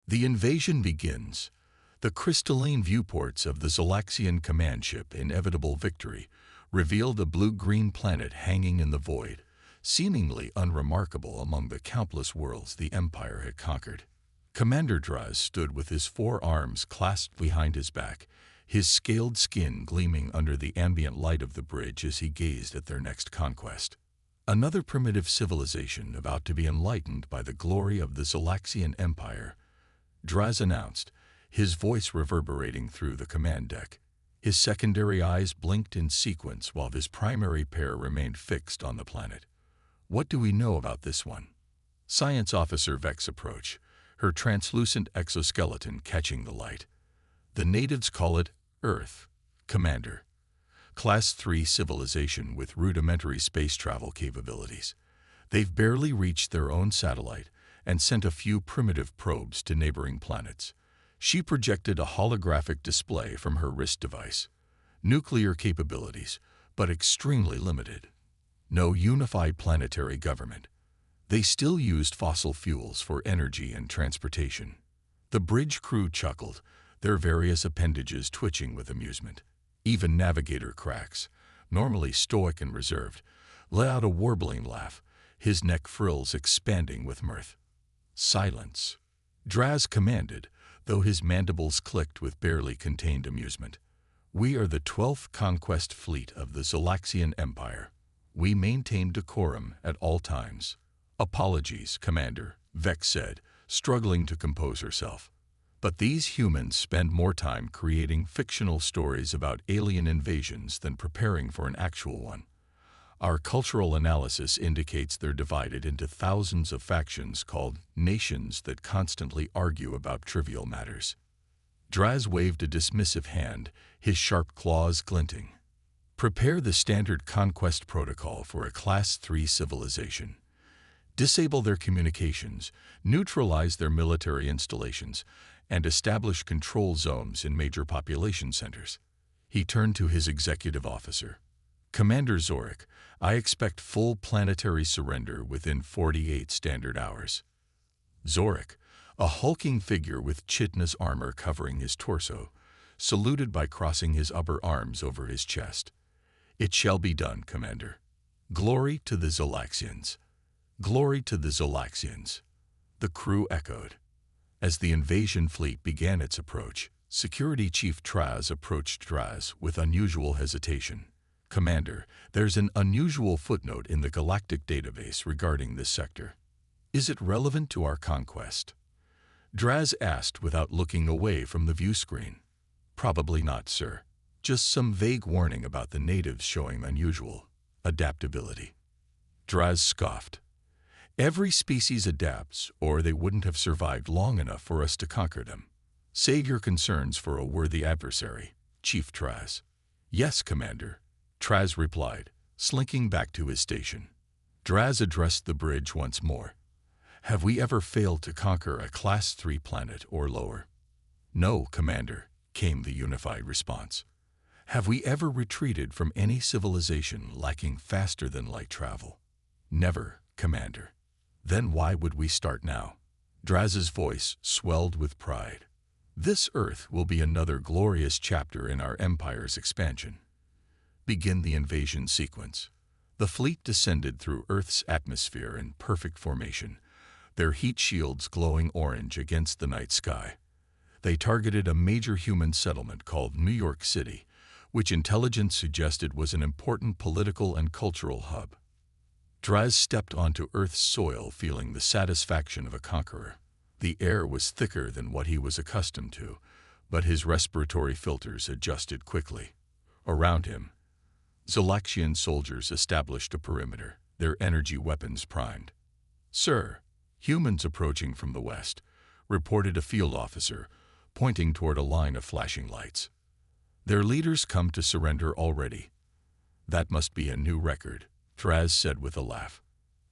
The invasion begins. The crystalline viewports of the Zolaxian command ship Inevitable Victory reveal the blue-green planet hanging in the void, seemingly unremarkable among the countless worlds the Empire had conquered. Commander Draz stood with his 4 arms clasped behind his back, his scaled skin gleaming under the ambient light of the bridge as he gazed at their next conquest. Another primitive civilization about to be enlightened by the glory of the Zolaxian Empire, Draz announced, his voice reverberating through the command deck. His secondary eyes blinked in sequence while his primary pair remained fixed on the planet. What do we know about this one? Science Officer Vex approached, her translucent exoskeleton catching the light. The natives call it Earth, Commander. Class 3 civilization with rudimentary space travel capabilities. They've barely reached their own satellite and sent a few primitive probes to neighboring planets. She projected a holographic display from her wrist device. Nuclear capabilities, but extremely limited. No unified planetary government. They still used fossil fuels for energy and transportation. The bridge crew chuckled, their various appendages twitching with amusement. Even Navigator Cracks, normally stoic and reserved, let out a warbling laugh, his neck frills expanding with mirth. Silence. Draz commanded, though his mandibles clicked with barely contained amusement. We are the 12th conquest fleet of the Zolaxian Empire. We maintain decorum at all times. Apologies, Commander, Vex said, struggling to compose herself. But these humans spend more time creating fictional stories about alien invasions than preparing for an actual one. Our cultural analysis indicates they're divided into thousands of factions called nations that constantly argue about trivial matters. Draz waved a dismissive hand, his sharp claws glinting. Prepare the standard conquest protocol for a Class 3 civilization. Disable their communications, neutralize their military installations, and establish control zones in major population centers. He turned to his executive officer. Commander Zorik, I expect full planetary surrender within 48 standard hours. Zorik, a hulking figure with chitinous armor covering his torso, saluted by crossing his upper arms over his chest. It shall be done, Commander. Glory to the Zolaxians. Glory to the Zolaxians. The crew echoed. As the invasion fleet began its approach, Security Chief Traz approached Draz with unusual hesitation. Commander, there's an unusual footnote in the Galactic database regarding this sector. Is it relevant to our conquest? Draz asked without looking away from the view screen. Probably not, sir. Just some vague warning about the natives showing unusual adaptability. Draz scoffed. Every species adapts, or they wouldn't have survived long enough for us to conquer them. Save your concerns for a worthy adversary, Chief Traz. Yes, Commander, Traz replied, slinking back to his station. Draz addressed the bridge once more. Have we ever failed to conquer a Class 3 planet or lower? No, Commander, came the unified response. Have we ever retreated from any civilization lacking faster-than-light travel? Never, Commander. Then why would we start now? Draz's voice swelled with pride. This Earth will be another glorious chapter in our Empire's expansion. Begin the invasion sequence. The fleet descended through Earth's atmosphere in perfect formation, their heat shields glowing orange against the night sky. They targeted a major human settlement called New York City, which intelligence suggested was an important political and cultural hub. Draz stepped onto Earth's soil feeling the satisfaction of a conqueror. The air was thicker than what he was accustomed to, but his respiratory filters adjusted quickly. Around him, Zolaxian soldiers established a perimeter, their energy weapons primed. Sir, humans approaching from the west, reported a field officer, pointing toward a line of flashing lights. Their leaders come to surrender already. That must be a new record, Traz said with a laugh.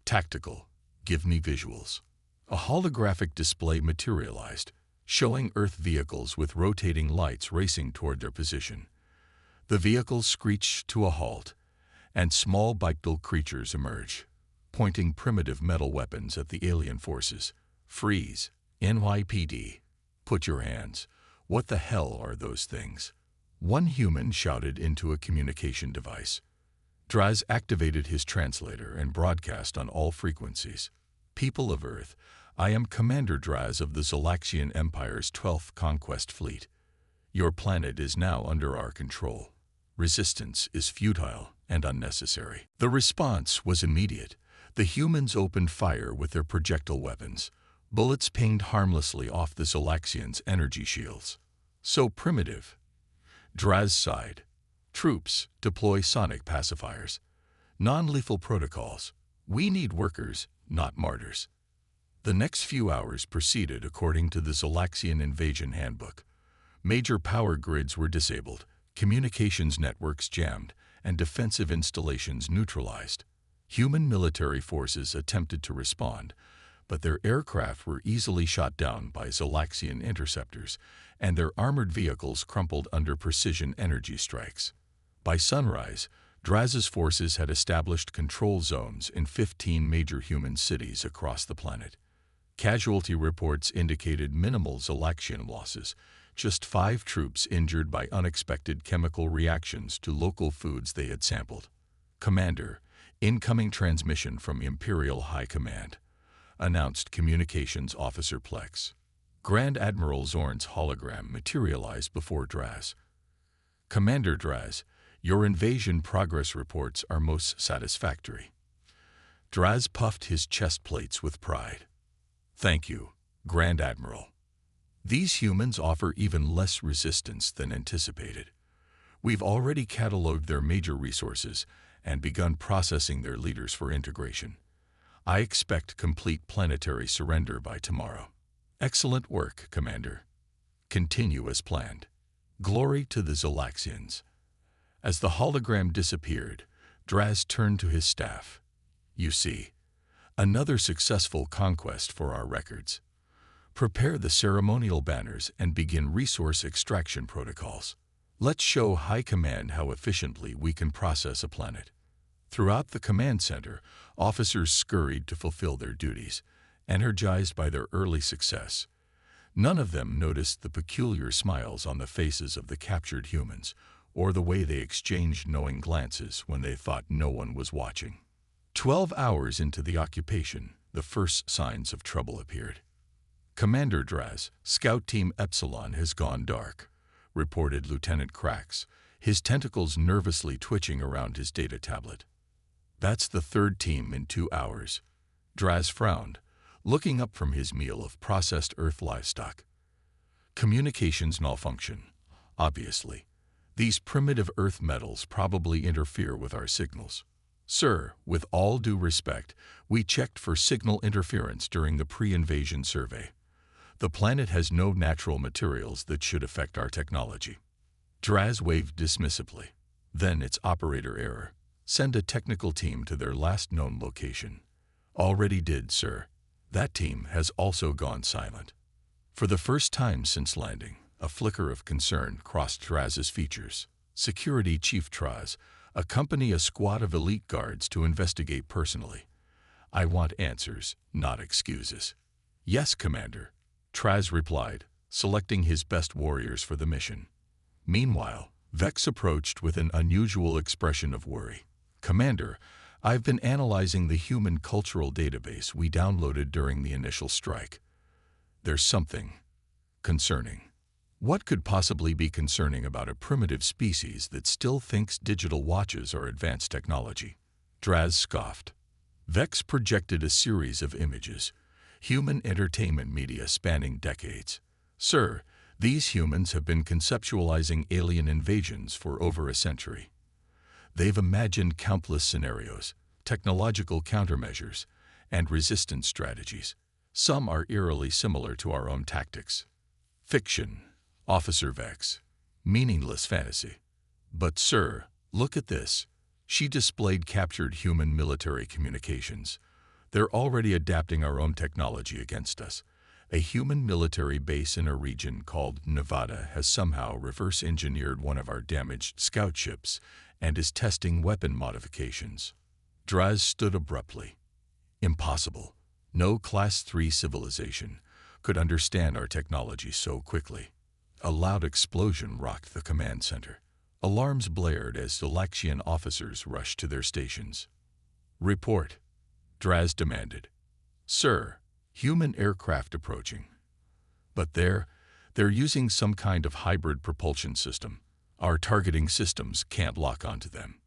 Tactical, give me visuals. A holographic display materialized, showing Earth vehicles with rotating lights racing toward their position. The vehicles screeched to a halt, and small bipedal creatures emerged, pointing primitive metal weapons at the alien forces. Freeze, NYPD, Put your hands. What the hell are those things? One human shouted into a communication device. Draz activated his translator and broadcast on all frequencies. People of Earth, I am Commander Draz of the Zalaxian Empire's 12th Conquest Fleet. Your planet is now under our control. Resistance is futile and unnecessary. The response was immediate. The humans opened fire with their projectile weapons. Bullets pinged harmlessly off the Zalaxians' energy shields. So primitive. Draz sighed. Troops, deploy sonic pacifiers. Non-lethal protocols. We need workers, not martyrs. The next few hours proceeded according to the Zalaxian Invasion Handbook. Major power grids were disabled, communications networks jammed, and defensive installations neutralized. Human military forces attempted to respond, but their aircraft were easily shot down by Zalaxian interceptors, and their armored vehicles crumpled under precision energy strikes. By sunrise, Draz's forces had established control zones in 15 major human cities across the planet. Casualty reports indicated minimal Zalaxian losses, just 5 troops injured by unexpected chemical reactions to local foods they had sampled. Commander, incoming transmission from Imperial High Command, announced Communications Officer Plex. Grand Admiral Zorn's hologram materialized before Draz. Commander Draz, your invasion progress reports are most satisfactory. Draz puffed his chest plates with pride. Thank you, Grand Admiral. These humans offer even less resistance than anticipated. We've already cataloged their major resources and begun processing their leaders for integration. I expect complete planetary surrender by tomorrow. Excellent work, Commander. Continue as planned. Glory to the Zalaxians. As the hologram disappeared, Draz turned to his staff. You see, another successful conquest for our records. Prepare the ceremonial banners and begin resource extraction protocols. Let's show High Command how efficiently we can process a planet. Throughout the command center, officers scurried to fulfill their duties, energized by their early success. None of them noticed the peculiar smiles on the faces of the captured humans, or the way they exchanged knowing glances when they thought no one was watching. 12 hours into the occupation, the first signs of trouble appeared. Commander Draz, Scout Team Epsilon has gone dark, reported Lieutenant Krax, his tentacles nervously twitching around his data tablet. That's the third team in 2 hours. Draz frowned, looking up from his meal of processed Earth livestock. Communications malfunction, obviously. These primitive Earth metals probably interfere with our signals. Sir, with all due respect, we checked for signal interference during the pre-invasion survey. The planet has no natural materials that should affect our technology. Draz waved dismissively. Then it's operator error. Send a technical team to their last known location. Already did, sir. That team has also gone silent. For the first time since landing, a flicker of concern crossed Draz's features. Security Chief Draz, accompany a squad of elite guards to investigate personally. I want answers, not excuses. Yes, Commander, Draz replied, selecting his best warriors for the mission. Meanwhile, Vex approached with an unusual expression of worry. Commander, I've been analyzing the human cultural database we downloaded during the initial strike. There's something concerning. What could possibly be concerning about a primitive species that still thinks digital watches are advanced technology? Draz scoffed. Vex projected a series of images, human entertainment media spanning decades. Sir, these humans have been conceptualizing alien invasions for over a century. They've imagined countless scenarios, technological countermeasures, and resistance strategies. Some are eerily similar to our own tactics. Fiction, Officer Vex. Meaningless fantasy. But sir, look at this. She displayed captured human military communications. They're already adapting our own technology against us. A human military base in a region called Nevada has somehow reverse-engineered one of our damaged scout ships and is testing weapon modifications. Draz stood abruptly. Impossible. No Class 3 civilization could understand our technology so quickly. A loud explosion rocked the command center. Alarms blared as Zalaxian officers rushed to their stations. "Report," Draz demanded. "Sir, human aircraft approaching. But they're using some kind of hybrid propulsion system. Our targeting systems can't lock onto them."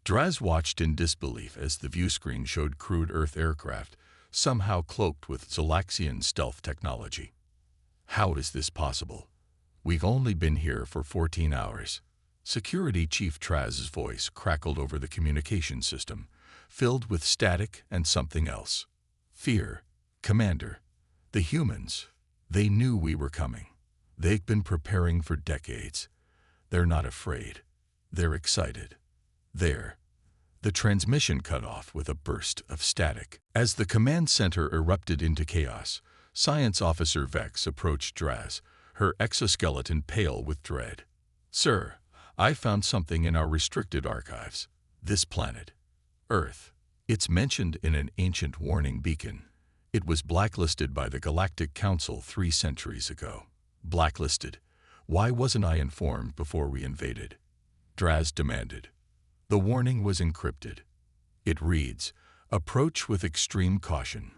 Draz watched in disbelief as the viewscreen showed crude Earth aircraft, somehow cloaked with Zalaxian stealth technology. "How is this possible? We've only been here for 14 hours. Security Chief Traz's voice crackled over the communication system, filled with static and something else. "Fear, Commander. The humans, they knew we were coming. They've been preparing for decades. They're not afraid. They're excited. The transmission cut off with a burst of static. As the command center erupted into chaos, Science Officer Vex approached Draz, her exoskeleton pale with dread. "Sir, I found something in our restricted archives. This planet, Earth, it's mentioned in an ancient warning beacon. It was blacklisted by the Galactic Council 3 centuries ago." "Blacklisted? Why wasn't I informed before we invaded?" Draz demanded. The warning was encrypted. It reads, "Approach with extreme caution.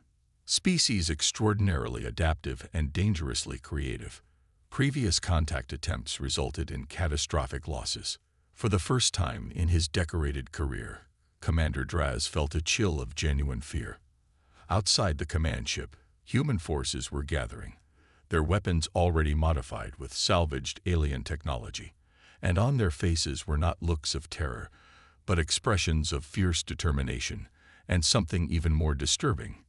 Species extraordinarily adaptive and dangerously creative. Previous contact attempts resulted in catastrophic losses." For the first time in his decorated career, Commander Draz felt a chill of genuine fear. Outside the command ship, human forces were gathering, their weapons already modified with salvaged alien technology, and on their faces were not looks of terror, but expressions of fierce determination, and something even more disturbing,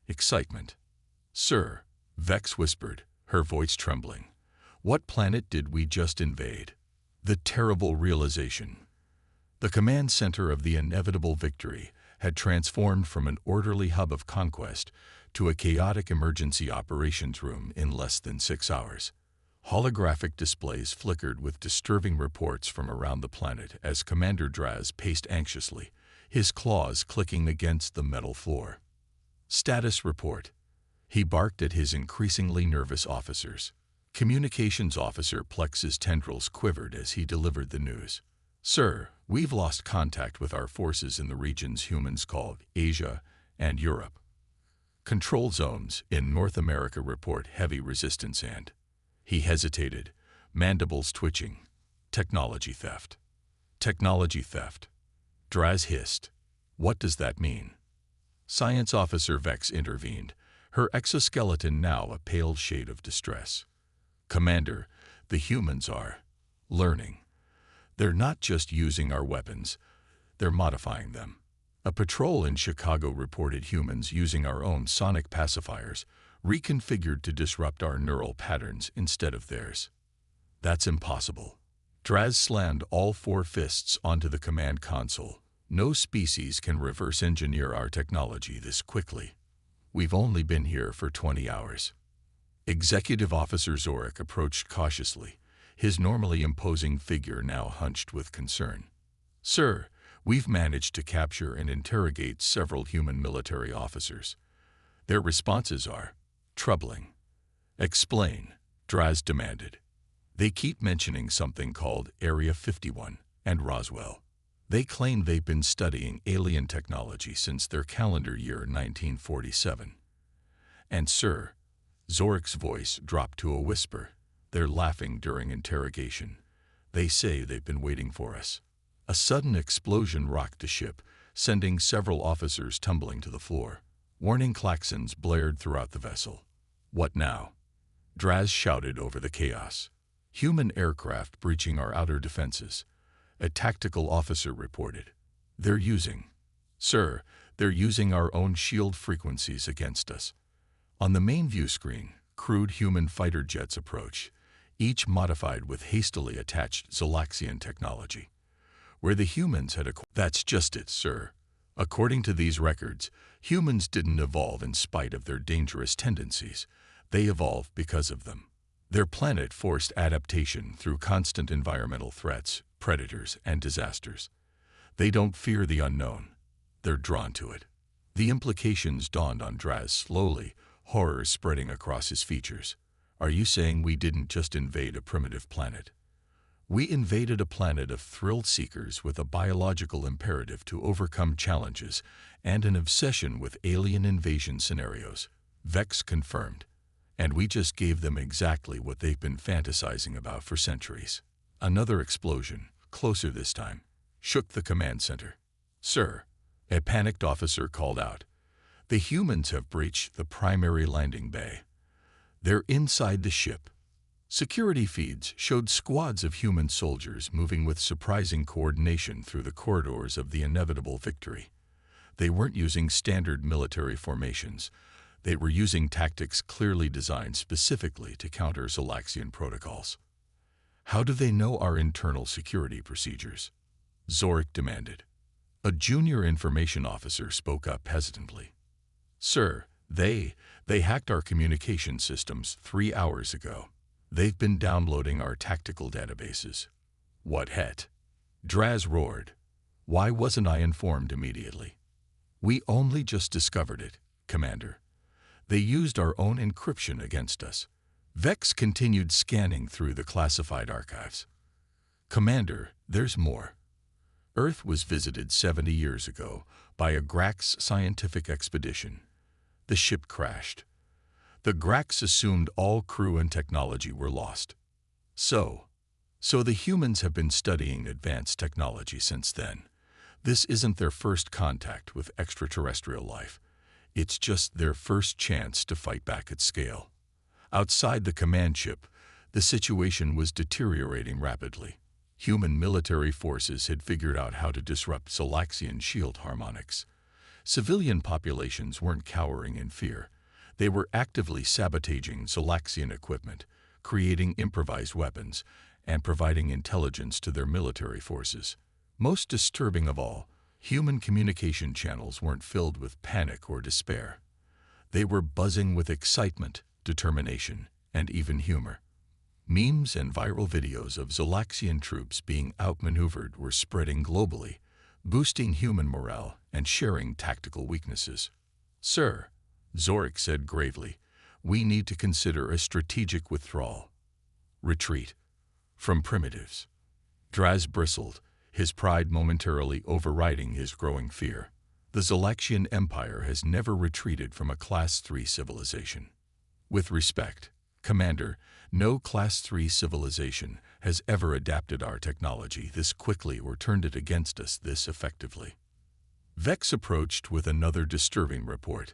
excitement. "Sir," Vex whispered, her voice trembling, "what planet did we just invade?" The terrible realization. The command center of the inevitable victory had transformed from an orderly hub of conquest to a chaotic emergency operations room in less than 6 hours. Holographic displays flickered with disturbing reports from around the planet as Commander Draz paced anxiously, his claws clicking against the metal floor. "Status report." He barked at his increasingly nervous officers. Communications Officer Plex's tendrils quivered as he delivered the news. "Sir, we've lost contact with our forces in the regions humans call Asia and Europe. Control zones in North America report heavy resistance and..." He hesitated, mandibles twitching. "Technology theft." "Technology theft," Draz hissed. "What does that mean?" Science Officer Vex intervened, her exoskeleton now a pale shade of distress. "Commander, the humans are learning. They're not just using our weapons, they're modifying them. A patrol in Chicago reported humans using our own sonic pacifiers, reconfigured to disrupt our neural patterns instead of theirs." "That's impossible." Draz slammed all 4 fists onto the command console. "No species can reverse engineer our technology this quickly. We've only been here for 20 hours. Executive Officer Zorik approached cautiously, his normally imposing figure now hunched with concern. "Sir, we've managed to capture and interrogate several human military officers. Their responses are troubling." "Explain," Draz demanded. "They keep mentioning something called Area 51 and Roswell. They claim they've been studying alien technology since their calendar year 1947. And sir," Zorik's voice dropped to a whisper, "they're laughing during interrogation. They say they've been waiting for us." A sudden explosion rocked the ship, sending several officers tumbling to the floor. Warning klaxons blared throughout the vessel. "What now?" Draz shouted over the chaos. "Human aircraft breaching our outer defenses," a tactical officer reported. "They're using..." "Sir, they're using our own shield frequencies against us." On the main view screen, crude human fighter jets approach, each modified with hastily attached Zalaxian technology. Where the humans had acquired... "That's just it, sir. According to these records, humans didn't evolve in spite of their dangerous tendencies. They evolved because of them. Their planet forced adaptation through constant environmental threats, predators, and disasters. They don't fear the unknown. They're drawn to it." The implications dawned on Draz slowly, horror spreading across his features. "Are you saying we didn't just invade a primitive planet? We invaded a planet of thrill-seekers with a biological imperative to overcome challenges and an obsession with alien invasion scenarios," Vex confirmed. "And we just gave them exactly what they've been fantasizing about for centuries." Another explosion, closer this time, shook the command center. "Sir," a panicked officer called out, "the humans have breached the primary landing bay. They're inside the ship." Security feeds showed squads of human soldiers moving with surprising coordination through the corridors of the inevitable victory. They weren't using standard military formations. They were using tactics clearly designed specifically to counter Zolaxian protocols. "How do they know our internal security procedures?" Zorik demanded. A junior information officer spoke up hesitantly. "Sir, they hacked our communication systems 3 hours ago. They've been downloading our tactical databases." "What het?" Draz roared. "Why wasn't I informed immediately?" "We only just discovered it, Commander. They used our own encryption against us." Vex continued scanning through the classified archives. "Commander, there's more. Earth was visited 70 years ago by a Grax scientific expedition. The ship crashed. The Grax assumed all crew and technology were lost. So the humans have been studying advanced technology since then. This isn't their first contact with extraterrestrial life. It's just their first chance to fight back at scale." Outside the command ship, the situation was deteriorating rapidly. Human military forces had figured out how to disrupt Zolaxian shield harmonics. Civilian populations weren't cowering in fear. They were actively sabotaging Zolaxian equipment, creating improvised weapons, and providing intelligence to their military forces. Most disturbing of all, human communication channels weren't filled with panic or despair. They were buzzing with excitement, determination, and even humor. Memes and viral videos of Zolaxian troops being outmaneuvered were spreading globally, boosting human morale and sharing tactical weaknesses. "Sir," Zorik said gravely, "we need to consider a strategic withdrawal. Retreat from primitives." Draz bristled, his pride momentarily overriding his growing fear. The Zolaxian Empire has never retreated from a Class 3 civilization. "With respect, Commander, no Class 3 civilization has ever adapted our technology this quickly or turned it against us this effectively." Vex approached with another disturbing report.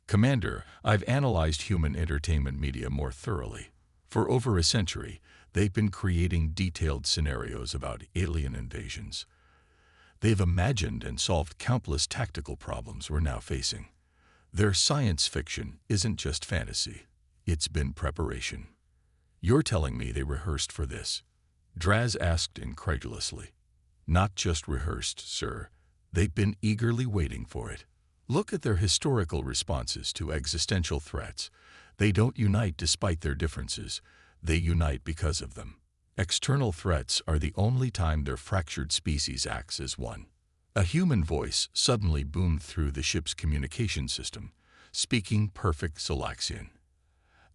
"Commander, I've analyzed human entertainment media more thoroughly. For over a century, they've been creating detailed scenarios about alien invasions. They've imagined and solved countless tactical problems we're now facing. Their science fiction isn't just fantasy. It's been preparation." "You're telling me they rehearsed for this?" Draz asked incredulously. "Not just rehearsed, sir. They've been eagerly waiting for it. Look at their historical responses to existential threats. They don't unite despite their differences. They unite because of them. External threats are the only time their fractured species acts as one." A human voice suddenly boomed through the ship's communication system, speaking perfect Zolaxian.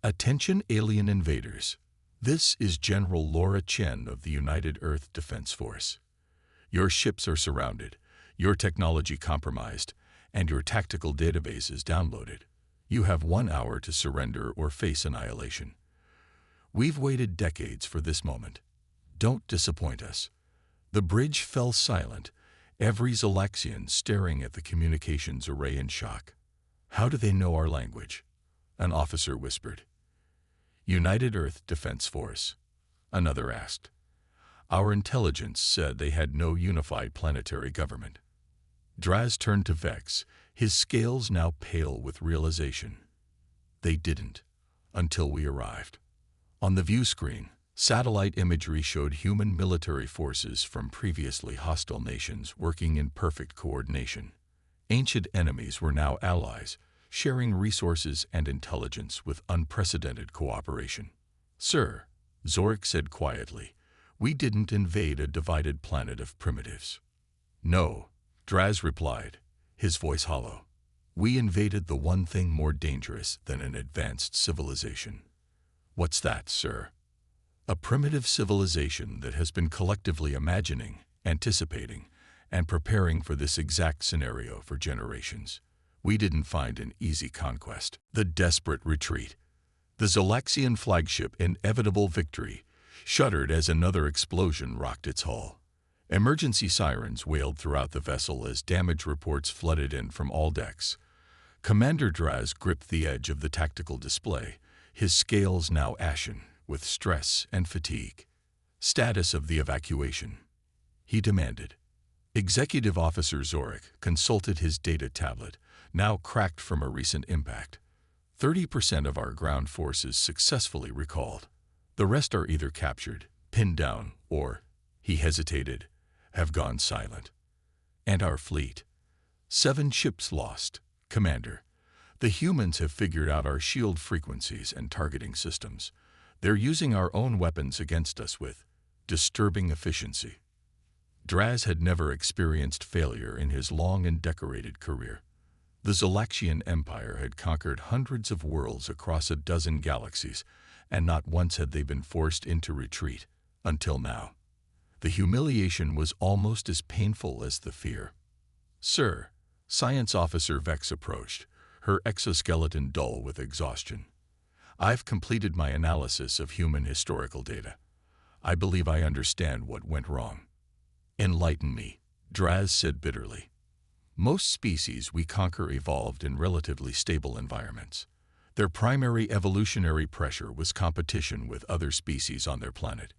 "Attention alien invaders. This is General Laura Chen of the United Earth Defense Force. Your ships are surrounded, your technology compromised, and your tactical databases downloaded. You have 1 hour to surrender or face annihilation. We've waited decades for this moment. Don't disappoint us." The bridge fell silent, every Zolaxian staring at the communications array in shock. "How do they know our language?" an officer whispered. "United Earth Defense Force," another asked. "Our intelligence said they had no unified planetary government." Draz turned to Vex, his scales now pale with realization. "They didn't, until we arrived." On the view screen, satellite imagery showed human military forces from previously hostile nations working in perfect coordination. Ancient enemies were now allies, sharing resources and intelligence with unprecedented cooperation. "Sir," Zorik said quietly, "we didn't invade a divided planet of primitives." "No," Draz replied, his voice hollow. We invaded the one thing more dangerous than an advanced civilization. What's that, sir? A primitive civilization that has been collectively imagining, anticipating, and preparing for this exact scenario for generations. We didn't find an easy conquest. The desperate retreat. The Zolaxian flagship Inevitable Victory shuddered as another explosion rocked its hull. Emergency sirens wailed throughout the vessel as damage reports flooded in from all decks. Commander Draz gripped the edge of the tactical display, his scales now ashen with stress and fatigue. Status of the evacuation, he demanded. Executive Officer Zorik consulted his data tablet, now cracked from a recent impact. 30% of our ground forces successfully recalled. The rest are either captured, pinned down, or, he hesitated, have gone silent. And our fleet? 7 ships lost, Commander. The humans have figured out our shield frequencies and targeting systems. They're using our own weapons against us with disturbing efficiency. Draz had never experienced failure in his long and decorated career. The Zolaxian Empire had conquered hundreds of worlds across a dozen galaxies, and not once had they been forced into retreat, until now. The humiliation was almost as painful as the fear. Sir, Science Officer Vex approached, her exoskeleton dull with exhaustion. I've completed my analysis of human historical data. I believe I understand what went wrong. Enlighten me, Draz said bitterly. Most species we conquer evolved in relatively stable environments. Their primary evolutionary pressure was competition with other species on their planet.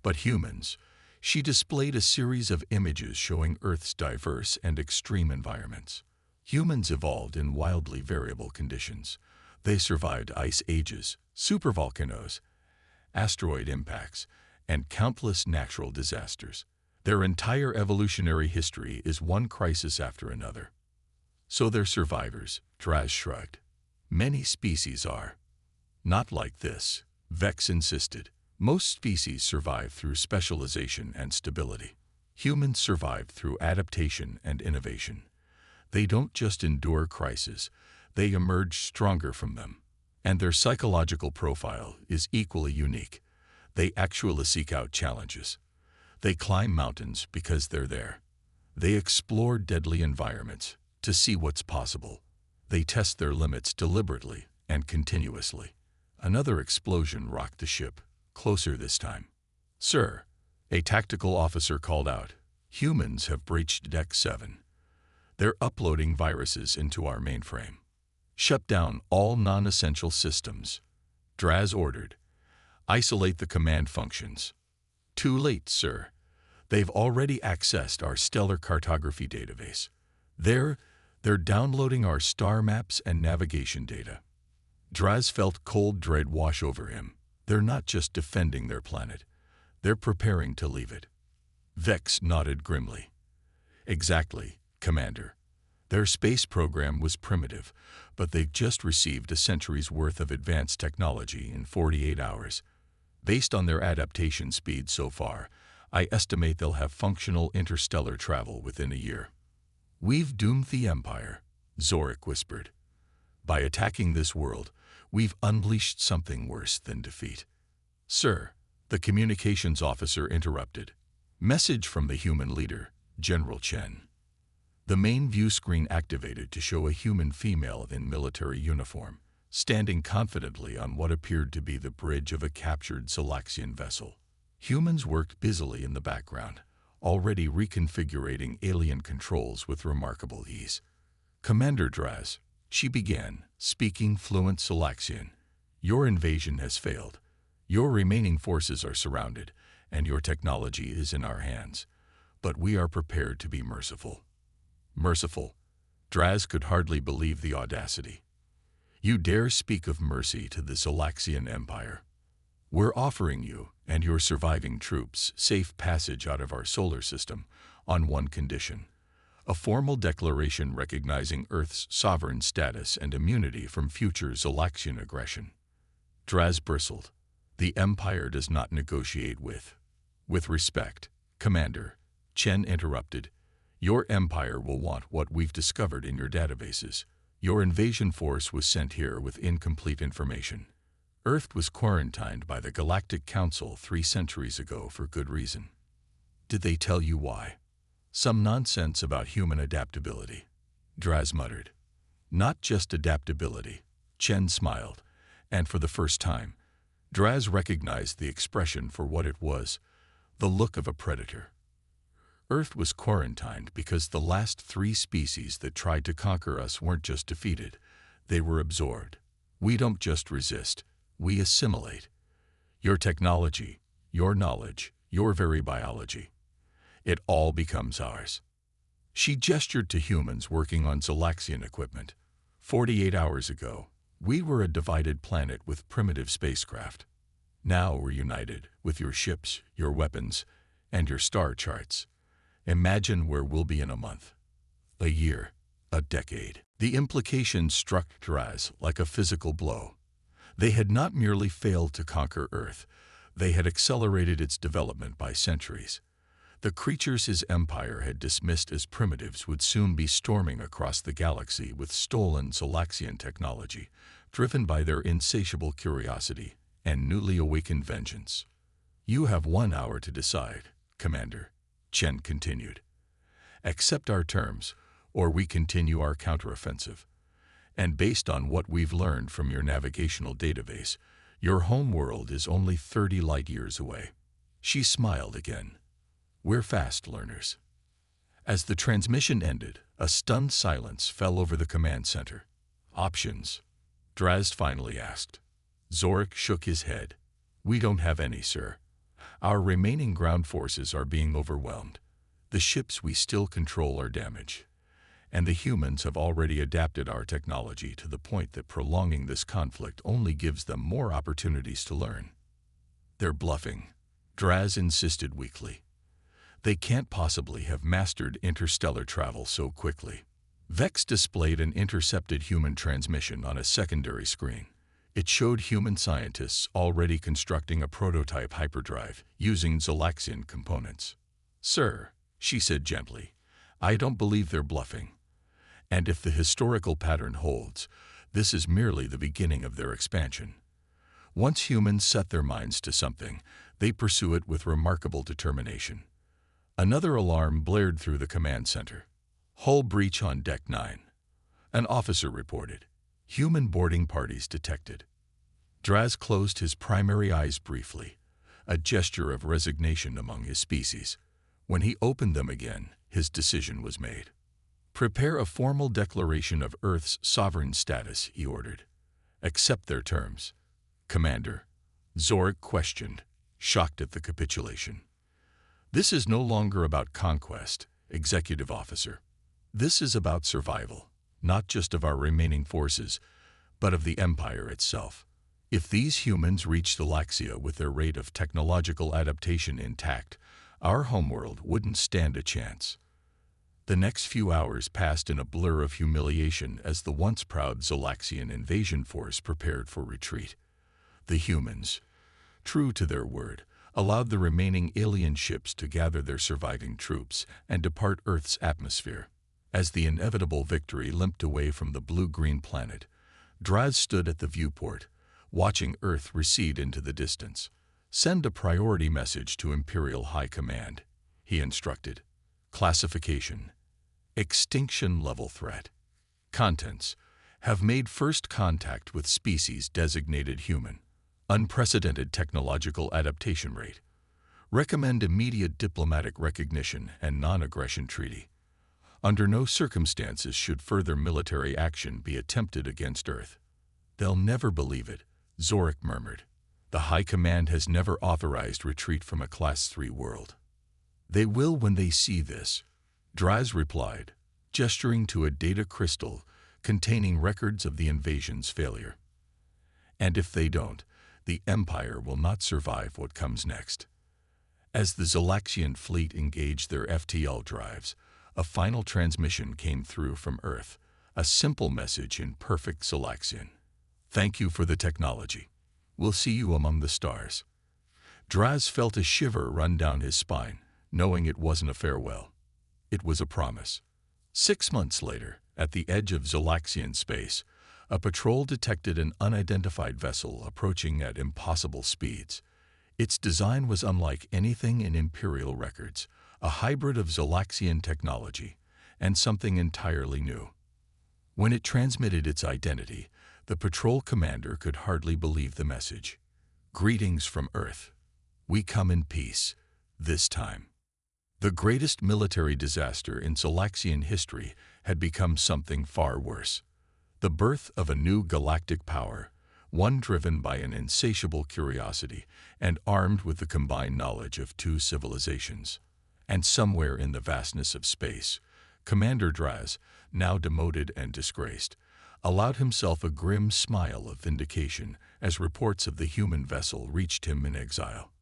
But humans, she displayed a series of images showing Earth's diverse and extreme environments. Humans evolved in wildly variable conditions. They survived ice ages, supervolcanoes, asteroid impacts, and countless natural disasters. Their entire evolutionary history is one crisis after another. So they're survivors, Draz shrugged. Many species are. Not like this, Vex insisted. Most species survive through specialization and stability. Humans survive through adaptation and innovation. They don't just endure crises, they emerge stronger from them. And their psychological profile is equally unique. They actually seek out challenges. They climb mountains because they're there. They explore deadly environments to see what's possible. They test their limits deliberately and continuously. Another explosion rocked the ship, closer this time. Sir, a tactical officer called out, humans have breached Deck 7. They're uploading viruses into our mainframe. Shut down all non-essential systems. Draz ordered. Isolate the command functions. Too late, sir. They've already accessed our stellar cartography database. They're downloading our star maps and navigation data. Draz felt cold dread wash over him. They're not just defending their planet. They're preparing to leave it. Vex nodded grimly. Exactly, Commander. Their space program was primitive, but they've just received a century's worth of advanced technology in 48 hours. Based on their adaptation speed so far, I estimate they'll have functional interstellar travel within a year. We've doomed the Empire, Zorik whispered. By attacking this world, we've unleashed something worse than defeat. Sir, the communications officer interrupted. Message from the human leader, General Chen. The main view screen activated to show a human female in military uniform, standing confidently on what appeared to be the bridge of a captured Zolaxian vessel. Humans worked busily in the background, already reconfiguring alien controls with remarkable ease. Commander Draz, she began, speaking fluent Zolaxian. Your invasion has failed. Your remaining forces are surrounded, and your technology is in our hands. But we are prepared to be merciful. Merciful? Draz could hardly believe the audacity. You dare speak of mercy to the Zolaxian Empire? We're offering you and your surviving troops safe passage out of our solar system on one condition: a formal declaration recognizing Earth's sovereign status and immunity from future Zolaxian aggression. Draz bristled. The Empire does not negotiate with respect, Commander. Chen interrupted. Your Empire will want what we've discovered in your databases. Your invasion force was sent here with incomplete information. Earth was quarantined by the Galactic Council 3 centuries ago for good reason. Did they tell you why? Some nonsense about human adaptability. Draz muttered. Not just adaptability. Chen smiled, and for the first time, Draz recognized the expression for what it was, the look of a predator. Earth was quarantined because the last 3 species that tried to conquer us weren't just defeated, they were absorbed. We don't just resist, we assimilate. Your technology, your knowledge, your very biology. It all becomes ours. She gestured to humans working on Zolaxian equipment. 48 hours ago, we were a divided planet with primitive spacecraft. Now we're united with your ships, your weapons, and your star charts. Imagine where we'll be in a month, a year, a decade. The implication struck Draz like a physical blow. They had not merely failed to conquer Earth, they had accelerated its development by centuries. The creatures his empire had dismissed as primitives would soon be storming across the galaxy with stolen Zolaxian technology, driven by their insatiable curiosity and newly awakened vengeance. You have 1 hour to decide, Commander, Chen continued. Accept our terms, or we continue our counteroffensive. And based on what we've learned from your navigational database, your homeworld is only 30 light-years away. She smiled again. We're fast learners. As the transmission ended, a stunned silence fell over the command center. Options? Draz finally asked. Zorik shook his head. We don't have any, sir. Our remaining ground forces are being overwhelmed. The ships we still control are damaged. And the humans have already adapted our technology to the point that prolonging this conflict only gives them more opportunities to learn. They're bluffing, Draz insisted weakly. They can't possibly have mastered interstellar travel so quickly. Vex displayed an intercepted human transmission on a secondary screen. It showed human scientists already constructing a prototype hyperdrive using Zolaxian components. Sir, she said gently, I don't believe they're bluffing. And if the historical pattern holds, this is merely the beginning of their expansion. Once humans set their minds to something, they pursue it with remarkable determination. Another alarm blared through the command center. Hull breach on Deck 9. An officer reported. Human boarding parties detected. Draz closed his primary eyes briefly, a gesture of resignation among his species. When he opened them again, his decision was made. Prepare a formal declaration of Earth's sovereign status, he ordered. Accept their terms. Commander, Zorik questioned, shocked at the capitulation. This is no longer about conquest, executive officer. This is about survival, not just of our remaining forces, but of the Empire itself. If these humans reach Zolaxia with their rate of technological adaptation intact, our homeworld wouldn't stand a chance. The next few hours passed in a blur of humiliation as the once proud Zolaxian invasion force prepared for retreat. The humans, true to their word, allowed the remaining alien ships to gather their surviving troops and depart Earth's atmosphere. As the inevitable victory limped away from the blue-green planet, Draz stood at the viewport, watching Earth recede into the distance. Send a priority message to Imperial High Command, he instructed. Classification: Extinction level threat. Contents: have made first contact with species designated human. Unprecedented technological adaptation rate. Recommend immediate diplomatic recognition and non-aggression treaty. Under no circumstances should further military action be attempted against Earth. They'll never believe it, Zorik murmured. The High Command has never authorized retreat from a Class 3 world. They will when they see this, Draz replied, gesturing to a data crystal containing records of the invasion's failure. And if they don't, the Empire will not survive what comes next. As the Zolaxian fleet engaged their FTL drives, a final transmission came through from Earth, a simple message in perfect Zolaxian. Thank you for the technology. We'll see you among the stars. Draz felt a shiver run down his spine, knowing it wasn't a farewell. It was a promise. 6 months later, At the edge of Zolaxian space, a patrol detected an unidentified vessel approaching at impossible speeds. Its design was unlike anything in Imperial records, a hybrid of Zolaxian technology and something entirely new. When it transmitted its identity, the patrol commander could hardly believe the message. "Greetings from Earth. We come in peace, this time." The greatest military disaster in Zolaxian history had become something far worse. The birth of a new galactic power, one driven by an insatiable curiosity and armed with the combined knowledge of two civilizations. And somewhere in the vastness of space, Commander Draz, now demoted and disgraced, allowed himself a grim smile of vindication as reports of the human vessel reached him in exile.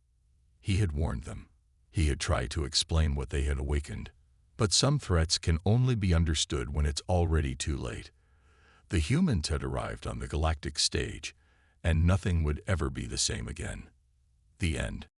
He had warned them. He had tried to explain what they had awakened. But some threats can only be understood when it's already too late. The humans had arrived on the galactic stage, and nothing would ever be the same again. The end.